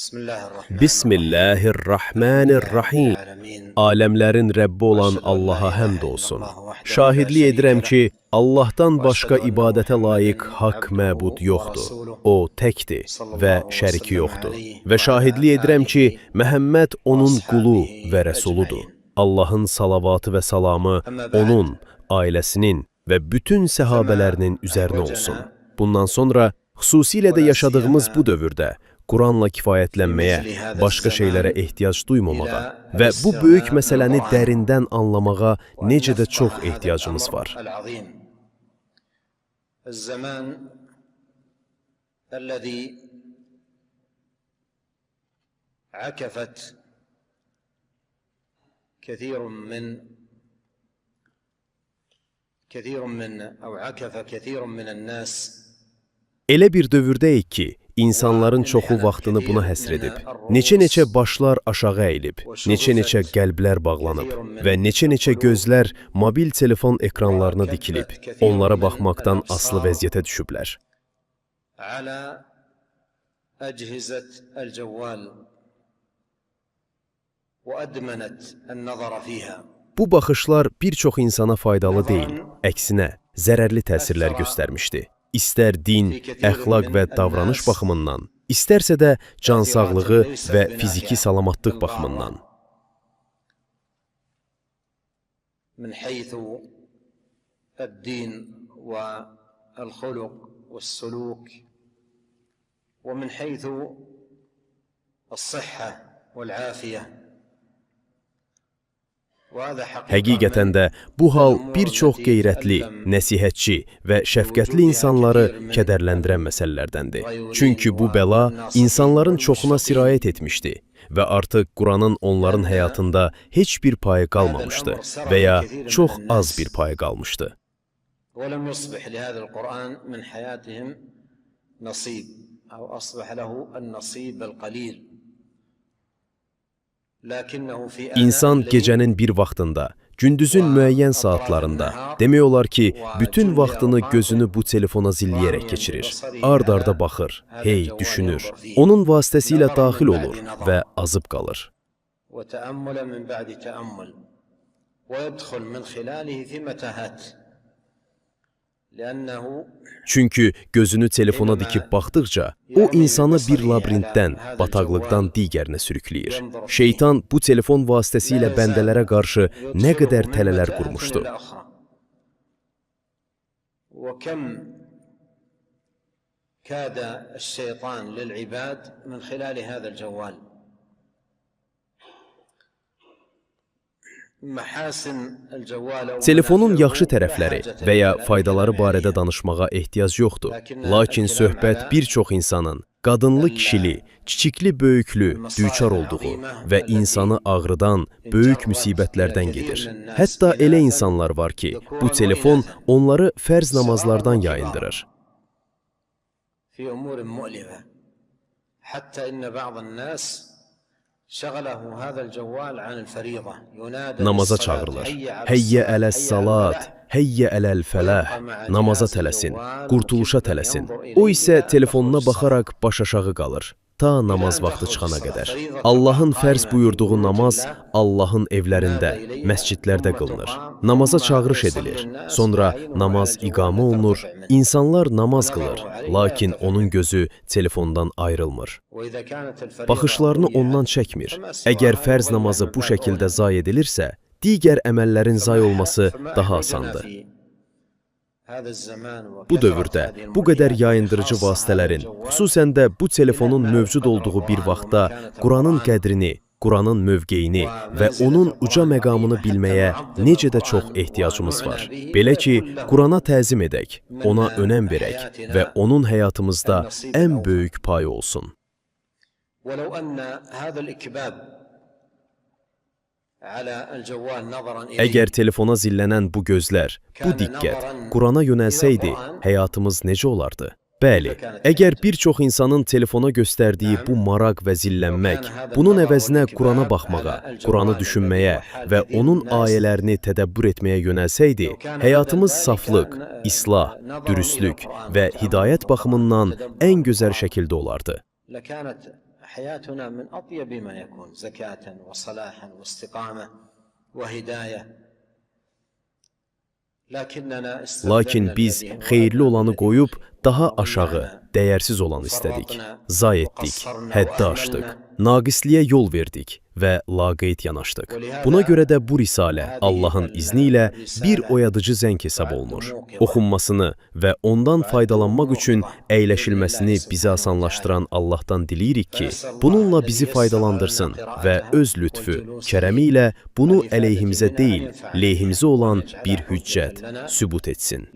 Bismillahirrahmanirrahim. Aləmlərin Rəbbi olan Allaha həmd olsun. Şahidlik edirəm ki, Allahdan başqa ibadətə layiq haqq məbud yoxdur. O təkdir və şəriki yoxdur. Və şahidlik edirəm ki, Məhəmməd onun qulu və rəsuludur. Allahın salavatı və salamı onun, ailəsinin və bütün səhabələrinin üzərinə olsun. Bundan sonra, xüsusilə də yaşadığımız bu dövrdə, Quranla kifayətlənməyə, başqa şeylərə ehtiyac duymamağa və bu böyük məsələni dərindən anlamağa necə də çox ehtiyacımız var. Elə bir dövrdəyik ki, İnsanların çoxu vaxtını buna həsr edib, neçə-neçə başlar aşağı əyilib, neçə-neçə qəlblər bağlanıb və neçə-neçə gözlər mobil telefon ekranlarına dikilib, onlara baxmaqdan asılı vəziyyətə düşüblər. Bu baxışlar bir çox insana faydalı deyil, əksinə, zərərli təsirlər göstərmişdi. İstər din, əxlaq və davranış baxımından, istərsə də can sağlığı və fiziki salamatlıq baxımından. Həqiqətən də bu hal bir çox qeyrətli, nəsihətçi və şəfqətli insanları kədərləndirən məsələlərdəndir. Çünki bu bəla insanların çoxuna sirayət etmişdi və artıq Quranın onların həyatında heç bir payı qalmamışdı və ya çox az bir payı qalmışdı. İnsan gecənin bir vaxtında, gündüzün müəyyən saatlarında, demək olar ki, bütün vaxtını gözünü bu telefona zilləyərək keçirir. Ard-arda baxır, hey, düşünür, onun vasitəsilə daxil olur və azıb qalır. Çünki gözünü telefona dikib baxdıqca, o insanı bir labirintdən, bataqlıqdan digərinə sürükləyir. Şeytan bu telefon vasitəsilə bəndələrə qarşı nə qədər tələlər qurmuşdu. Telefonun yaxşı tərəfləri və ya faydaları barədə danışmağa ehtiyac yoxdur. Lakin söhbət bir çox insanın qadınlı, kişili, kiçikli, böyüklü, düçar olduğu və insanı ağrıdan, böyük müsibətlərdən gedir. Hətta elə insanlar var ki, bu telefon onları fərz namazlardan yayındırır. Namaza çağırılır. Heyyə ələs-salat, heyyə ələl-fəlah, namaza tələsin, qurtuluşa tələsin. O isə telefonuna baxaraq baş aşağı qalır, ta namaz vaxtı çıxana qədər. Allahın fərz buyurduğu namaz Allahın evlərində, məscidlərdə qılınır. Namaza çağırış edilir, sonra namaz iqamə olunur, insanlar namaz qılır, lakin onun gözü telefondan ayrılmır. Baxışlarını ondan çəkmir. Əgər fərz namazı bu şəkildə zay edilirsə, digər əməllərin zay olması daha asandır. Bu dövrdə bu qədər yayındırıcı vasitələrin, xüsusən də bu telefonun mövcud olduğu bir vaxtda Quranın qədrini, Quranın mövqeyini və onun uca məqamını bilməyə necə də çox ehtiyacımız var. Belə ki, Qurana təzim edək, ona önəm verək və onun həyatımızda ən böyük payı olsun. Əgər telefona zillənən bu gözlər, bu diqqət Qurana yönəlsəydi, həyatımız necə olardı? Bəli, əgər bir çox insanın telefona göstərdiyi bu maraq və zillənmək, bunun əvəzinə Qurana baxmağa, Quranı düşünməyə və onun ayələrini tədəbbür etməyə yönəlsəydi, həyatımız saflıq, islah, dürüstlük və hidayət baxımından ən gözəl şəkildə olardı. حياتنا من أطيب ما يكون زكاة وصلاحا واستقامة وهداية. Lakin biz xeyirli olanı qoyub daha aşağı, dəyərsiz olanı istədik. Zay etdik, həddi aşdıq, naqisliyə yol verdik və laqeyd yanaşdıq. Buna görə də bu risalə Allahın izni ilə bir oyadıcı zəng hesab olunur. Oxunmasını və ondan faydalanmaq üçün əyləşilməsini bizə asanlaşdıran Allahdan diləyirik ki, bununla bizi faydalandırsın və öz lütfü, kərəmi ilə bunu əleyhimizə deyil, leyhimizə olan bir hüccət sübut etsin.